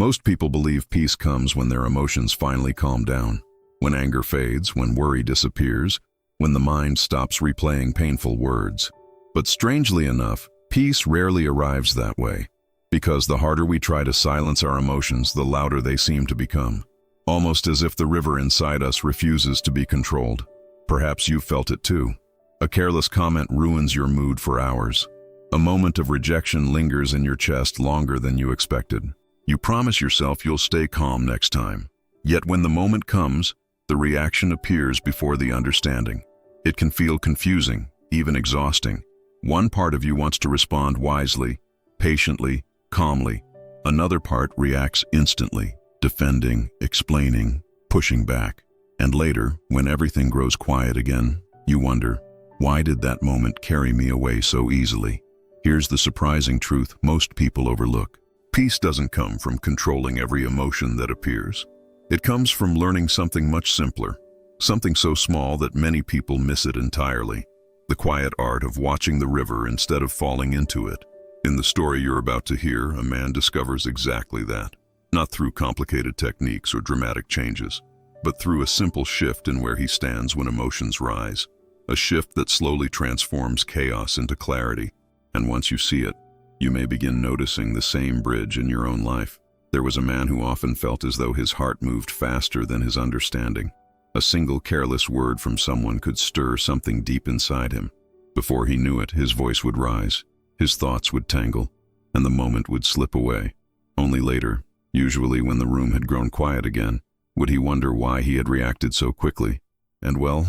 Most people believe peace comes when their emotions finally calm down, when anger fades, when worry disappears, when the mind stops replaying painful words. But strangely enough, peace rarely arrives that way, because the harder we try to silence our emotions, the louder they seem to become, almost as if the river inside us refuses to be controlled. Perhaps you've felt it too. A careless comment ruins your mood for hours. A moment of rejection lingers in your chest longer than you expected. You promise yourself you'll stay calm next time. Yet when the moment comes, the reaction appears before the understanding. It can feel confusing, even exhausting. One part of you wants to respond wisely, patiently, calmly. Another part reacts instantly, defending, explaining, pushing back. And later, when everything grows quiet again, you wonder, why did that moment carry me away so easily? Here's the surprising truth most people overlook. Peace doesn't come from controlling every emotion that appears. It comes from learning something much simpler, something so small that many people miss it entirely. The quiet art of watching the river instead of falling into it. In the story you're about to hear, a man discovers exactly that, not through complicated techniques or dramatic changes, but through a simple shift in where he stands when emotions rise. A shift that slowly transforms chaos into clarity. And once you see it, you may begin noticing the same bridge in your own life. There was a man who often felt as though his heart moved faster than his understanding. A single careless word from someone could stir something deep inside him. Before he knew it, his voice would rise, his thoughts would tangle, and the moment would slip away. Only later, usually when the room had grown quiet again, would he wonder why he had reacted so quickly. And well,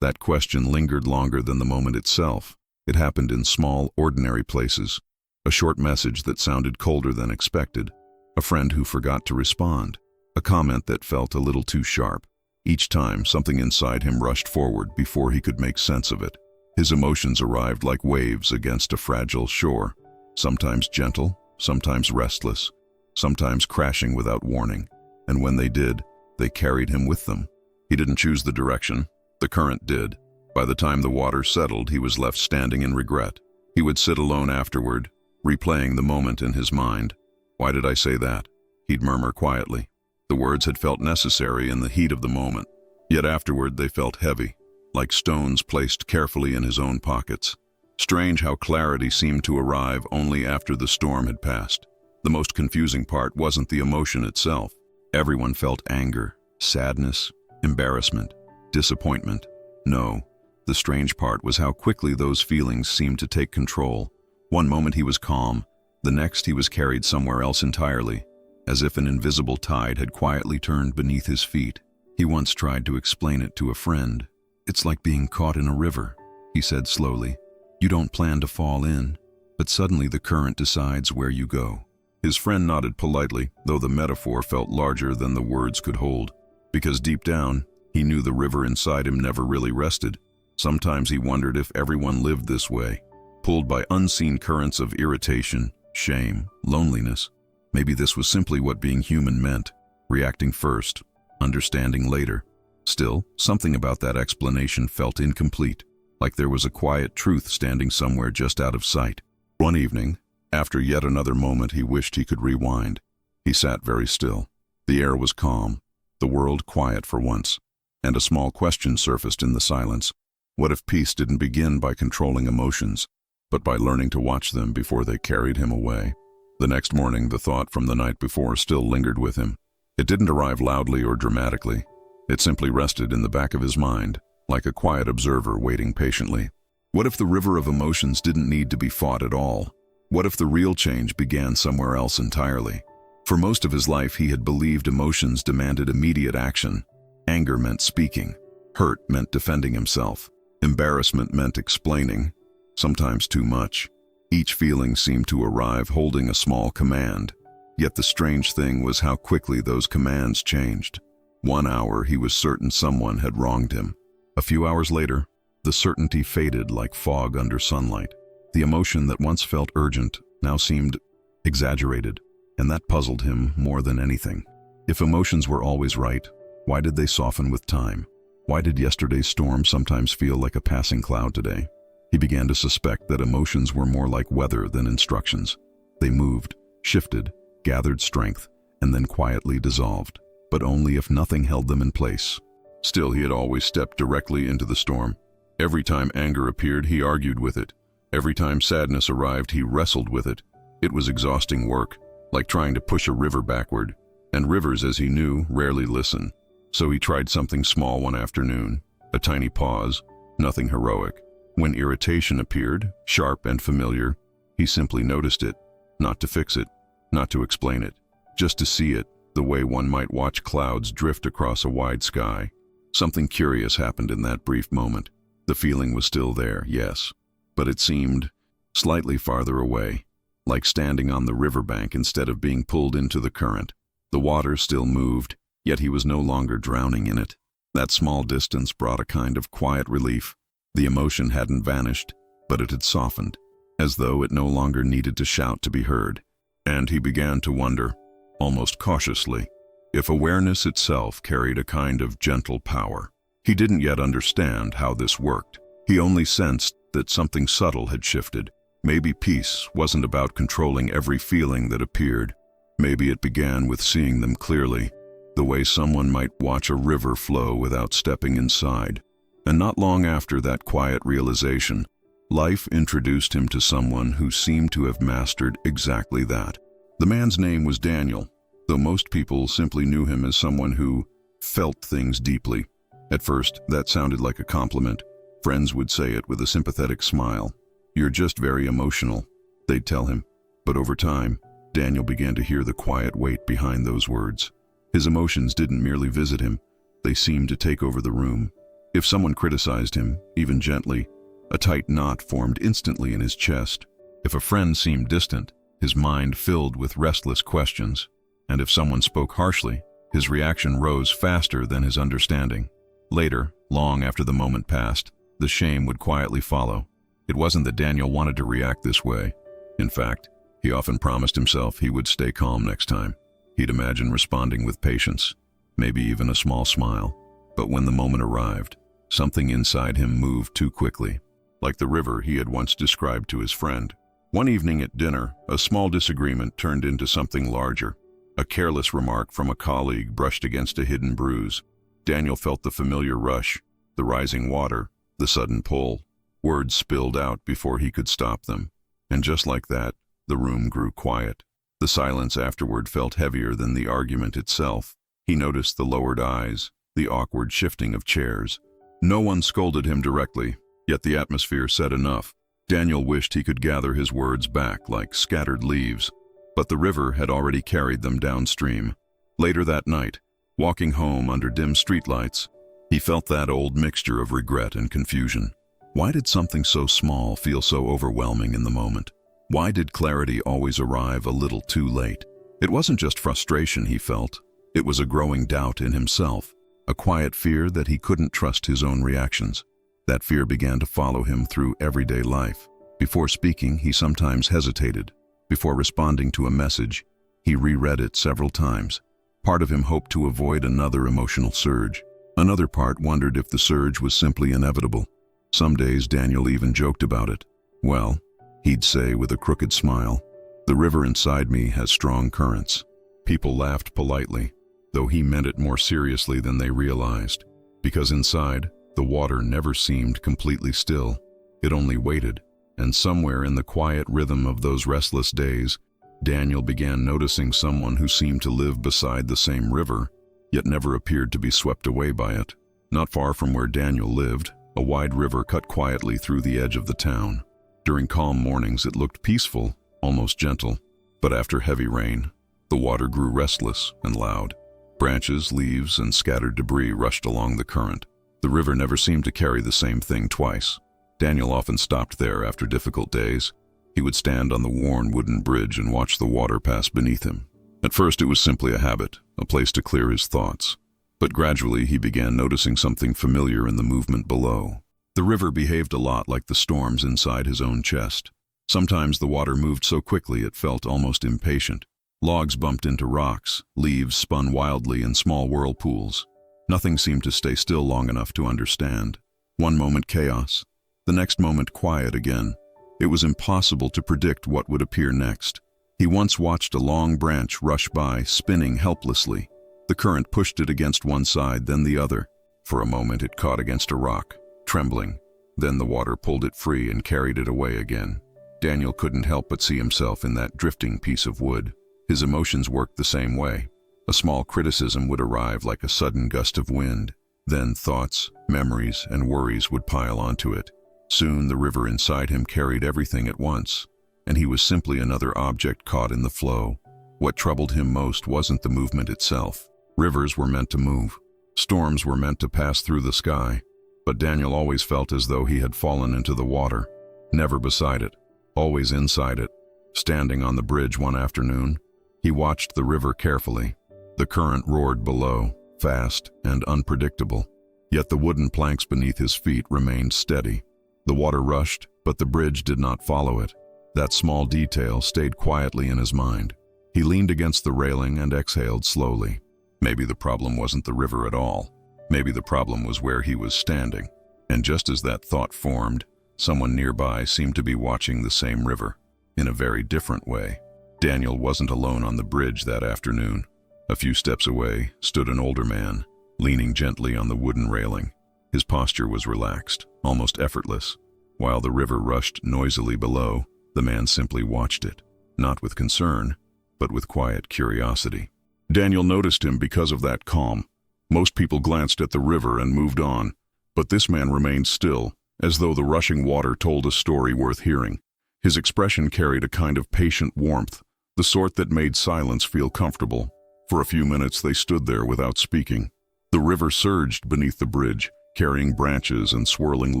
that question lingered longer than the moment itself. It happened in small, ordinary places. A short message that sounded colder than expected. A friend who forgot to respond. A comment that felt a little too sharp. Each time, something inside him rushed forward before he could make sense of it. His emotions arrived like waves against a fragile shore, sometimes gentle, sometimes restless, sometimes crashing without warning. And when they did, they carried him with them. He didn't choose the direction, the current did. By the time the water settled, he was left standing in regret. He would sit alone afterward, replaying the moment in his mind. "Why did I say that?" he'd murmur quietly. The words had felt necessary in the heat of the moment, yet afterward they felt heavy, like stones placed carefully in his own pockets. Strange how clarity seemed to arrive only after the storm had passed. The most confusing part wasn't the emotion itself. Everyone felt anger, sadness, embarrassment, disappointment. No, the strange part was how quickly those feelings seemed to take control. One moment he was calm, the next he was carried somewhere else entirely, as if an invisible tide had quietly turned beneath his feet. He once tried to explain it to a friend. "It's like being caught in a river," he said slowly. "You don't plan to fall in, but suddenly the current decides where you go." His friend nodded politely, though the metaphor felt larger than the words could hold. Because deep down, he knew the river inside him never really rested. Sometimes he wondered if everyone lived this way, pulled by unseen currents of irritation, shame, loneliness. Maybe this was simply what being human meant, reacting first, understanding later. Still, something about that explanation felt incomplete, like there was a quiet truth standing somewhere just out of sight. One evening, after yet another moment he wished he could rewind, he sat very still. The air was calm, the world quiet for once, and a small question surfaced in the silence. What if peace didn't begin by controlling emotions, but by learning to watch them before they carried him away? The next morning, the thought from the night before still lingered with him. It didn't arrive loudly or dramatically. It simply rested in the back of his mind, like a quiet observer waiting patiently. What if the river of emotions didn't need to be fought at all? What if the real change began somewhere else entirely? For most of his life, he had believed emotions demanded immediate action. Anger meant speaking. Hurt meant defending himself. Embarrassment meant explaining, sometimes too much. Each feeling seemed to arrive holding a small command. Yet the strange thing was how quickly those commands changed. 1 hour he was certain someone had wronged him. A few hours later, the certainty faded like fog under sunlight. The emotion that once felt urgent now seemed exaggerated, and that puzzled him more than anything. If emotions were always right, why did they soften with time? Why did yesterday's storm sometimes feel like a passing cloud today? He began to suspect that emotions were more like weather than instructions. They moved, shifted, gathered strength, and then quietly dissolved, but only if nothing held them in place. Still, he had always stepped directly into the storm. Every time anger appeared, he argued with it. Every time sadness arrived, he wrestled with it. It was exhausting work, like trying to push a river backward. And rivers, as he knew, rarely listen. So he tried something small one afternoon, a tiny pause, nothing heroic. When irritation appeared, sharp and familiar, he simply noticed it, not to fix it, not to explain it, just to see it, the way one might watch clouds drift across a wide sky. Something curious happened in that brief moment. The feeling was still there, yes, but it seemed slightly farther away, like standing on the riverbank instead of being pulled into the current. The water still moved, yet he was no longer drowning in it. That small distance brought a kind of quiet relief. The emotion hadn't vanished, but it had softened, as though it no longer needed to shout to be heard. And he began to wonder, almost cautiously, if awareness itself carried a kind of gentle power. He didn't yet understand how this worked. He only sensed that something subtle had shifted. Maybe peace wasn't about controlling every feeling that appeared. Maybe it began with seeing them clearly, the way someone might watch a river flow without stepping inside. And not long after that quiet realization, life introduced him to someone who seemed to have mastered exactly that. The man's name was Daniel, though most people simply knew him as someone who felt things deeply. At first, that sounded like a compliment. Friends would say it with a sympathetic smile. "You're just very emotional," they'd tell him. But over time, Daniel began to hear the quiet weight behind those words. His emotions didn't merely visit him, they seemed to take over the room. If someone criticized him, even gently, a tight knot formed instantly in his chest. If a friend seemed distant, his mind filled with restless questions. And if someone spoke harshly, his reaction rose faster than his understanding. Later, long after the moment passed, the shame would quietly follow. It wasn't that Daniel wanted to react this way. In fact, he often promised himself he would stay calm next time. He'd imagine responding with patience, maybe even a small smile. But when the moment arrived, something inside him moved too quickly, like the river he had once described to his friend. One evening at dinner, a small disagreement turned into something larger. A careless remark from a colleague brushed against a hidden bruise. Daniel felt the familiar rush, the rising water, the sudden pull. Words spilled out before he could stop them. And just like that, the room grew quiet. The silence afterward felt heavier than the argument itself. He noticed the lowered eyes, the awkward shifting of chairs. No one scolded him directly, yet the atmosphere said enough. Daniel wished he could gather his words back like scattered leaves, but the river had already carried them downstream. Later that night, walking home under dim streetlights, he felt that old mixture of regret and confusion. Why did something so small feel so overwhelming in the moment? Why did clarity always arrive a little too late? It wasn't just frustration he felt, it was a growing doubt in himself, a quiet fear that he couldn't trust his own reactions. That fear began to follow him through everyday life. Before speaking, he sometimes hesitated. Before responding to a message, he reread it several times. Part of him hoped to avoid another emotional surge. Another part wondered if the surge was simply inevitable. Some days Daniel even joked about it. "Well," he'd say with a crooked smile, "the river inside me has strong currents." People laughed politely, though he meant it more seriously than they realized. Because inside, the water never seemed completely still. It only waited, and somewhere in the quiet rhythm of those restless days, Daniel began noticing someone who seemed to live beside the same river, yet never appeared to be swept away by it. Not far from where Daniel lived, a wide river cut quietly through the edge of the town. During calm mornings it looked peaceful, almost gentle. But after heavy rain, the water grew restless and loud. Branches, leaves, and scattered debris rushed along the current. The river never seemed to carry the same thing twice. Daniel often stopped there after difficult days. He would stand on the worn wooden bridge and watch the water pass beneath him. At first it was simply a habit, a place to clear his thoughts. But gradually he began noticing something familiar in the movement below. The river behaved a lot like the storms inside his own chest. Sometimes the water moved so quickly it felt almost impatient. Logs bumped into rocks, leaves spun wildly in small whirlpools. Nothing seemed to stay still long enough to understand. One moment chaos, the next moment quiet again. It was impossible to predict what would appear next. He once watched a long branch rush by, spinning helplessly. The current pushed it against one side, then the other. For a moment it caught against a rock, trembling. Then the water pulled it free and carried it away again. Daniel couldn't help but see himself in that drifting piece of wood. His emotions worked the same way. A small criticism would arrive like a sudden gust of wind. Then thoughts, memories, and worries would pile onto it. Soon the river inside him carried everything at once, and he was simply another object caught in the flow. What troubled him most wasn't the movement itself. Rivers were meant to move. Storms were meant to pass through the sky. But Daniel always felt as though he had fallen into the water. Never beside it, always inside it. Standing on the bridge one afternoon, he watched the river carefully. The current roared below, fast and unpredictable. Yet the wooden planks beneath his feet remained steady. The water rushed, but the bridge did not follow it. That small detail stayed quietly in his mind. He leaned against the railing and exhaled slowly. Maybe the problem wasn't the river at all. Maybe the problem was where he was standing. And just as that thought formed, someone nearby seemed to be watching the same river, in a very different way. Daniel wasn't alone on the bridge that afternoon. A few steps away stood an older man, leaning gently on the wooden railing. His posture was relaxed, almost effortless. While the river rushed noisily below, the man simply watched it, not with concern, but with quiet curiosity. Daniel noticed him because of that calm. Most people glanced at the river and moved on, but this man remained still, as though the rushing water told a story worth hearing. His expression carried a kind of patient warmth, the sort that made silence feel comfortable. For a few minutes they stood there without speaking. The river surged beneath the bridge, carrying branches and swirling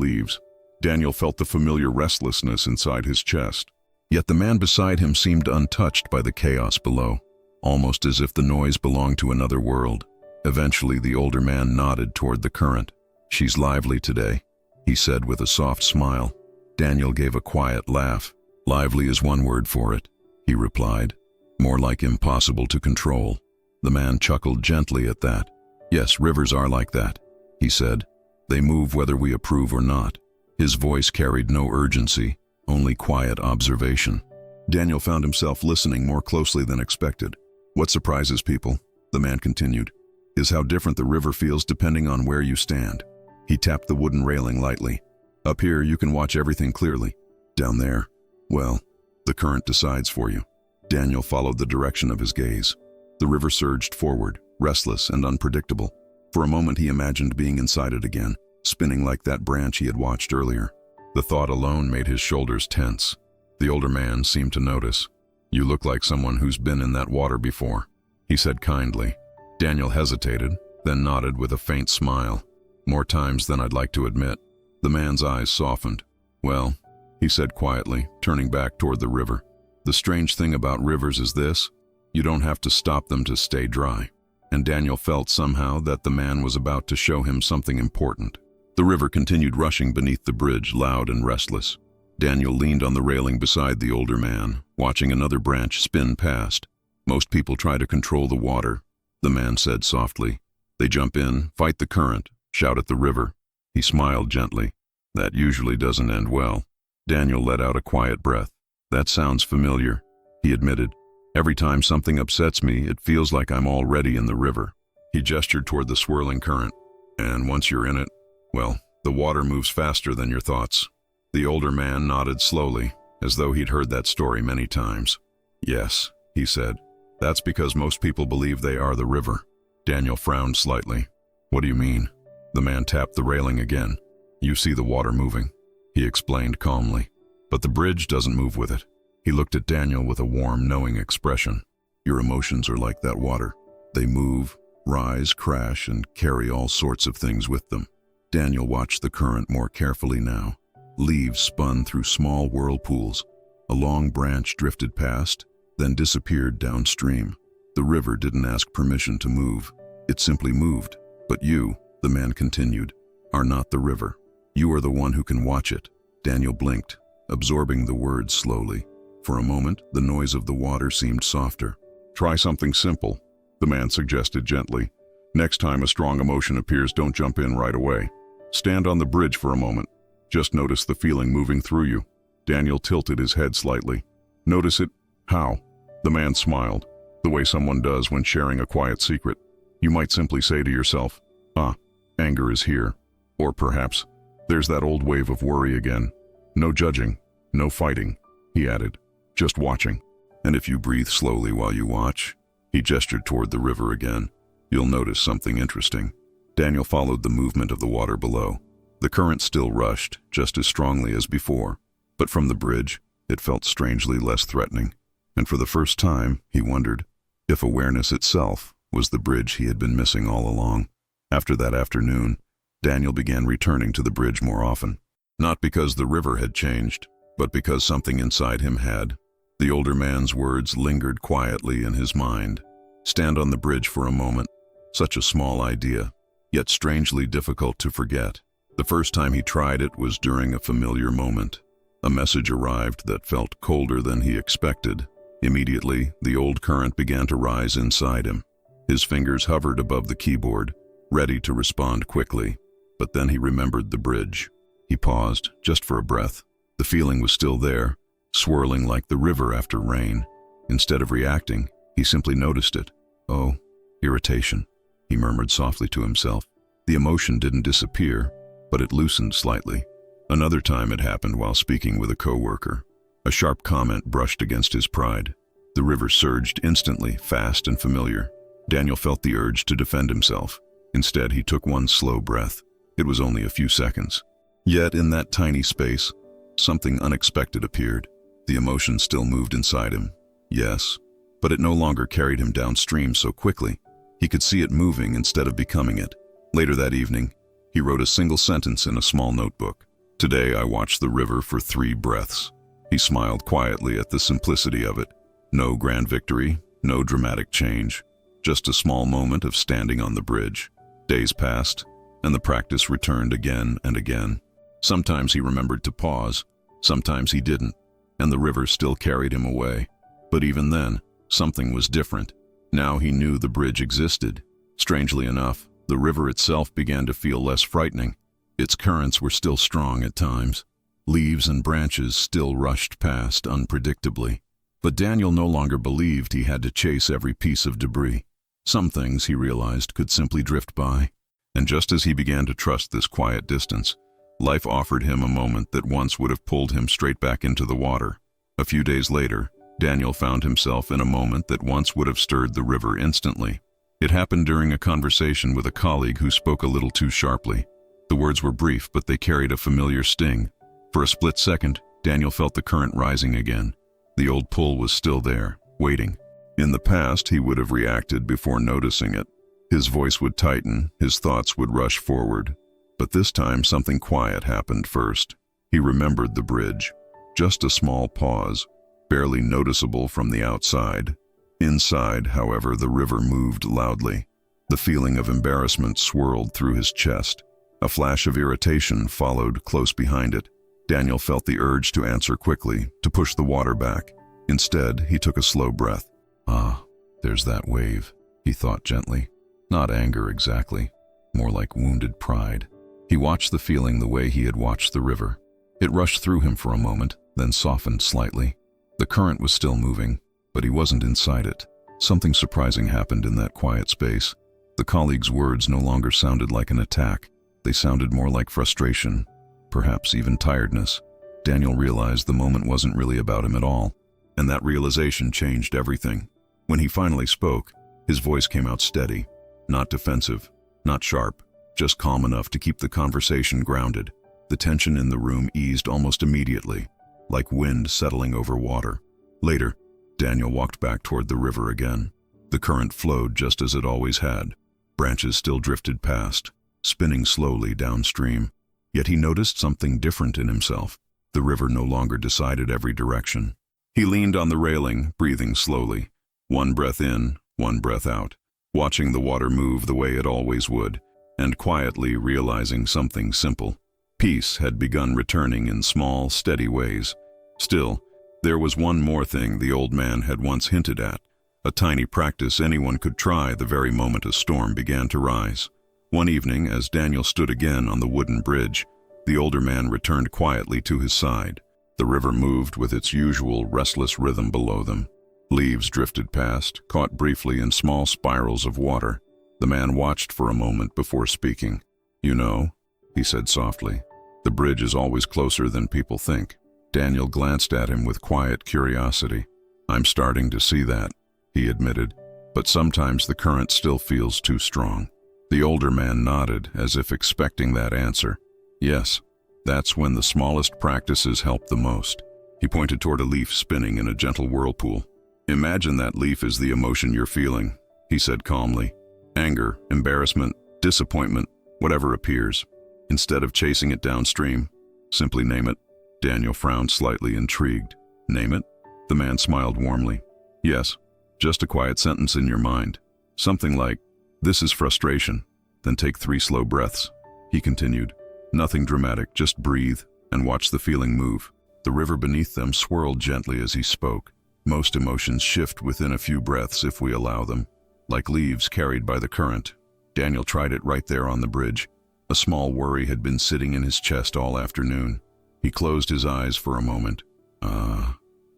leaves. Daniel felt the familiar restlessness inside his chest. Yet the man beside him seemed untouched by the chaos below, almost as if the noise belonged to another world. Eventually the older man nodded toward the current. "She's lively today," he said with a soft smile. Daniel gave a quiet laugh. "Lively is one word for it," he replied. "More like impossible to control." The man chuckled gently at that. "Yes, rivers are like that," he said. "They move whether we approve or not." His voice carried no urgency, only quiet observation. Daniel found himself listening more closely than expected. "What surprises people," the man continued, "is how different the river feels depending on where you stand." He tapped the wooden railing lightly. "Up here you can watch everything clearly. Down there, well, the current decides for you." Daniel followed the direction of his gaze. The river surged forward, restless and unpredictable. For a moment he imagined being inside it again, spinning like that branch he had watched earlier. The thought alone made his shoulders tense. The older man seemed to notice. "You look like someone who's been in that water before," he said kindly. Daniel hesitated, then nodded with a faint smile. "More times than I'd like to admit." The man's eyes softened. "Well," he said quietly, turning back toward the river, "the strange thing about rivers is this: you don't have to stop them to stay dry." And Daniel felt somehow that the man was about to show him something important. The river continued rushing beneath the bridge, loud and restless. Daniel leaned on the railing beside the older man, watching another branch spin past. "Most people try to control the water," the man said softly. "They jump in, fight the current, shout at the river." He smiled gently. "That usually doesn't end well." Daniel let out a quiet breath. "That sounds familiar," he admitted. "Every time something upsets me, it feels like I'm already in the river." He gestured toward the swirling current. "And once you're in it, well, the water moves faster than your thoughts." The older man nodded slowly, as though he'd heard that story many times. "Yes," he said. "That's because most people believe they are the river." Daniel frowned slightly. "What do you mean?" The man tapped the railing again. "You see the water moving," he explained calmly. "But the bridge doesn't move with it." He looked at Daniel with a warm, knowing expression. "Your emotions are like that water. They move, rise, crash, and carry all sorts of things with them." Daniel watched the current more carefully now. Leaves spun through small whirlpools. A long branch drifted past, then disappeared downstream. The river didn't ask permission to move. It simply moved. "But you," the man continued, "are not the river. You are the one who can watch it." Daniel blinked, absorbing the words slowly. For a moment, the noise of the water seemed softer. "Try something simple," the man suggested gently. "Next time a strong emotion appears, don't jump in right away. Stand on the bridge for a moment. Just notice the feeling moving through you." Daniel tilted his head slightly. "Notice it? How?" The man smiled, the way someone does when sharing a quiet secret. You might simply say to yourself, "Ah, anger is here." Or perhaps, "There's that old wave of worry again." "No judging, no fighting," he added, "just watching. And if you breathe slowly while you watch," he gestured toward the river again, "you'll notice something interesting." Daniel followed the movement of the water below. The current still rushed, just as strongly as before, but from the bridge, it felt strangely less threatening. And for the first time, he wondered if awareness itself was the bridge he had been missing all along. After that afternoon, Daniel began returning to the bridge more often. Not because the river had changed, but because something inside him had. The older man's words lingered quietly in his mind. Stand on the bridge for a moment. Such a small idea, yet strangely difficult to forget. The first time he tried it was during a familiar moment. A message arrived that felt colder than he expected. Immediately, the old current began to rise inside him. His fingers hovered above the keyboard, ready to respond quickly. But then he remembered the bridge. He paused, just for a breath. The feeling was still there, swirling like the river after rain. Instead of reacting, he simply noticed it. "Oh, irritation," he murmured softly to himself. The emotion didn't disappear, but it loosened slightly. Another time it happened while speaking with a coworker. A sharp comment brushed against his pride. The river surged instantly, fast and familiar. Daniel felt the urge to defend himself. Instead, he took one slow breath. It was only a few seconds. Yet in that tiny space, something unexpected appeared. The emotion still moved inside him. Yes, but it no longer carried him downstream so quickly. He could see it moving instead of becoming it. Later that evening, he wrote a single sentence in a small notebook. "Today I watched the river for 3 breaths." He smiled quietly at the simplicity of it. No grand victory, no dramatic change, just a small moment of standing on the bridge. Days passed, and the practice returned again and again. Sometimes he remembered to pause, sometimes he didn't, and the river still carried him away. But even then, something was different. Now he knew the bridge existed. Strangely enough, the river itself began to feel less frightening. Its currents were still strong at times. Leaves and branches still rushed past unpredictably. But Daniel no longer believed he had to chase every piece of debris. Some things, he realized, could simply drift by. And just as he began to trust this quiet distance, life offered him a moment that once would have pulled him straight back into the water. A few days later, Daniel found himself in a moment that once would have stirred the river instantly. It happened during a conversation with a colleague who spoke a little too sharply. The words were brief, but they carried a familiar sting. For a split second, Daniel felt the current rising again. The old pull was still there, waiting. In the past, he would have reacted before noticing it. His voice would tighten, his thoughts would rush forward. But this time, something quiet happened first. He remembered the bridge. Just a small pause, barely noticeable from the outside. Inside, however, the river moved loudly. The feeling of embarrassment swirled through his chest. A flash of irritation followed close behind it. Daniel felt the urge to answer quickly, to push the water back. Instead, he took a slow breath. "Ah, there's that wave," he thought gently. Not anger exactly, more like wounded pride. He watched the feeling the way he had watched the river. It rushed through him for a moment, then softened slightly. The current was still moving, but he wasn't inside it. Something surprising happened in that quiet space. The colleague's words no longer sounded like an attack. They sounded more like frustration, perhaps even tiredness. Daniel realized the moment wasn't really about him at all, and that realization changed everything. When he finally spoke, his voice came out steady, not defensive, not sharp, just calm enough to keep the conversation grounded. The tension in the room eased almost immediately, like wind settling over water. Later, Daniel walked back toward the river again. The current flowed just as it always had. Branches still drifted past, spinning slowly downstream. Yet he noticed something different in himself. The river no longer decided every direction. He leaned on the railing, breathing slowly. One breath in, one breath out, watching the water move the way it always would, and quietly realizing something simple. Peace had begun returning in small, steady ways. Still, there was one more thing the old man had once hinted at, a tiny practice anyone could try the very moment a storm began to rise. One evening, as Daniel stood again on the wooden bridge, the older man returned quietly to his side. The river moved with its usual restless rhythm below them. Leaves drifted past, caught briefly in small spirals of water. The man watched for a moment before speaking. "You know," he said softly, "the bridge is always closer than people think." Daniel glanced at him with quiet curiosity. "I'm starting to see that," he admitted, "but sometimes the current still feels too strong." The older man nodded, as if expecting that answer. "Yes, that's when the smallest practices help the most." He pointed toward a leaf spinning in a gentle whirlpool. "Imagine that leaf is the emotion you're feeling," he said calmly. "Anger, embarrassment, disappointment, whatever appears. Instead of chasing it downstream, simply name it." Daniel frowned, slightly intrigued. "Name it?" The man smiled warmly. "Yes, just a quiet sentence in your mind. Something like, 'This is frustration.' Then take 3 slow breaths." He continued. "Nothing dramatic, just breathe and watch the feeling move." The river beneath them swirled gently as he spoke. Most emotions shift within a few breaths if we allow them, like leaves carried by the current. Daniel tried it right there on the bridge. A small worry had been sitting in his chest all afternoon. He closed his eyes for a moment.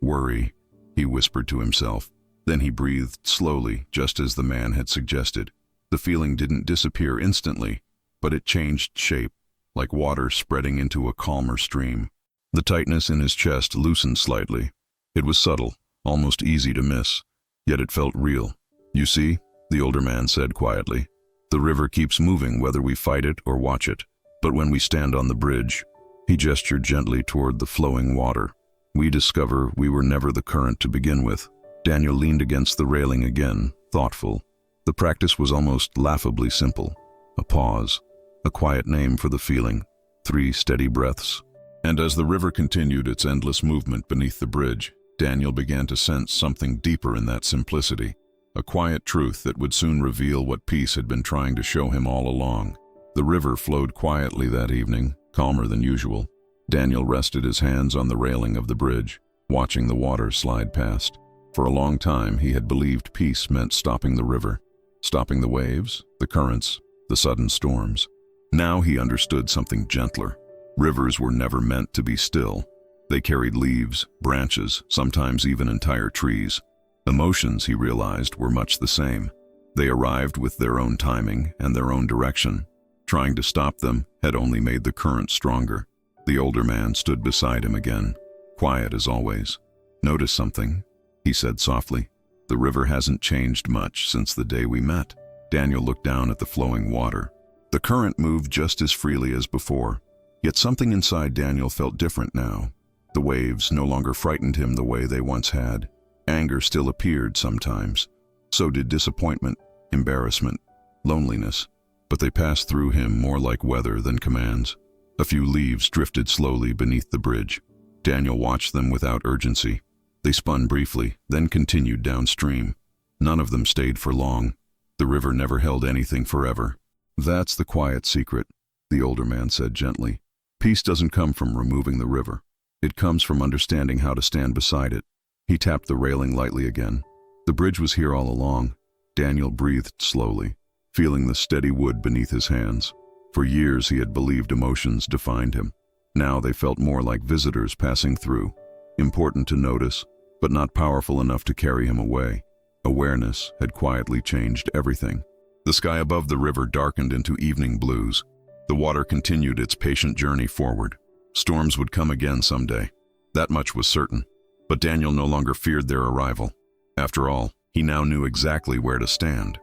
Worry," he whispered to himself. Then he breathed slowly, just as the man had suggested. The feeling didn't disappear instantly, but it changed shape, like water spreading into a calmer stream. The tightness in his chest loosened slightly. It was subtle, almost easy to miss, yet it felt real. "You see," the older man said quietly, "the river keeps moving whether we fight it or watch it. But when we stand on the bridge," he gestured gently toward the flowing water, "we discover we were never the current to begin with." Daniel leaned against the railing again, thoughtful. The practice was almost laughably simple. A pause, a quiet name for the feeling, 3 steady breaths. And as the river continued its endless movement beneath the bridge, Daniel began to sense something deeper in that simplicity, a quiet truth that would soon reveal what peace had been trying to show him all along. The river flowed quietly that evening, calmer than usual. Daniel rested his hands on the railing of the bridge, watching the water slide past. For a long time, he had believed peace meant stopping the river, stopping the waves, the currents, the sudden storms. Now he understood something gentler. Rivers were never meant to be still. They carried leaves, branches, sometimes even entire trees. Emotions, he realized, were much the same. They arrived with their own timing and their own direction. Trying to stop them had only made the current stronger. The older man stood beside him again, quiet as always. "Notice something?" he said softly. "The river hasn't changed much since the day we met." Daniel looked down at the flowing water. The current moved just as freely as before, yet something inside Daniel felt different now. The waves no longer frightened him the way they once had. Anger still appeared sometimes. So did disappointment, embarrassment, loneliness, but they passed through him more like weather than commands. A few leaves drifted slowly beneath the bridge. Daniel watched them without urgency. They spun briefly, then continued downstream. None of them stayed for long. The river never held anything forever. "That's the quiet secret," the older man said gently. "Peace doesn't come from removing the river. It comes from understanding how to stand beside it." He tapped the railing lightly again. The bridge was here all along. Daniel breathed slowly, feeling the steady wood beneath his hands. For years he had believed emotions defined him. Now they felt more like visitors passing through, important to notice, but not powerful enough to carry him away. Awareness had quietly changed everything. The sky above the river darkened into evening blues. The water continued its patient journey forward. Storms would come again someday. That much was certain. But Daniel no longer feared their arrival. After all, he now knew exactly where to stand.